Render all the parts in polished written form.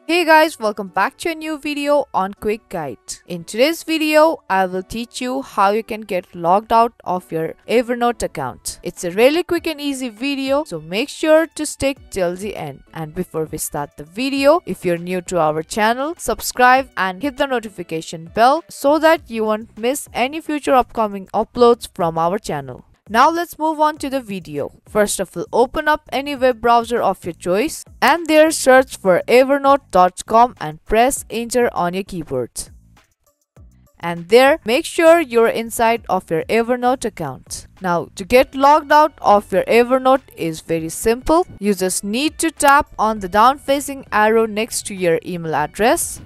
Hey guys, welcome back to a new video on Quick Guide. In today's video, I will teach you how you can get logged out of your Evernote account. It's a really quick and easy video, so make sure to stick till the end. And before we start the video, if you're new to our channel, subscribe and hit the notification bell so that you won't miss any future upcoming uploads from our channel. Now let's move on to the video. First of all, open up any web browser of your choice and there search for evernote.com and press enter on your keyboard. And there, make sure you're inside of your Evernote account. Now, to get logged out of your Evernote is very simple. You just need to tap on the down facing arrow next to your email address.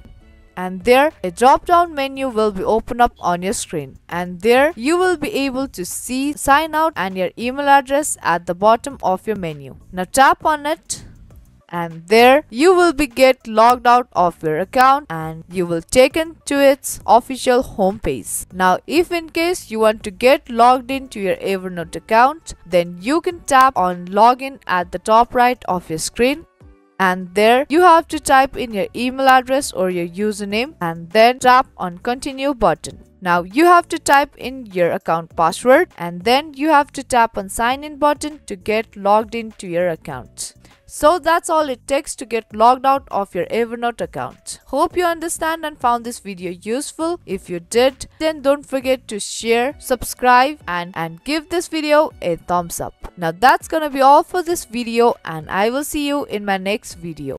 And there, a drop-down menu will be open up on your screen. And there, you will be able to see sign out and your email address at the bottom of your menu. Now tap on it. And there, you will be get logged out of your account and you will taken to its official homepage. Now, if in case you want to get logged into your Evernote account, then you can tap on login at the top right of your screen. And there you have to type in your email address or your username and then tap on continue button. Now you have to type in your account password and then you have to tap on sign in button to get logged into your account. So that's all it takes to get logged out of your Evernote account. Hope you understand and found this video useful. If you did, then don't forget to share, subscribe and give this video a thumbs up. Now that's gonna be all for this video and I will see you in my next video.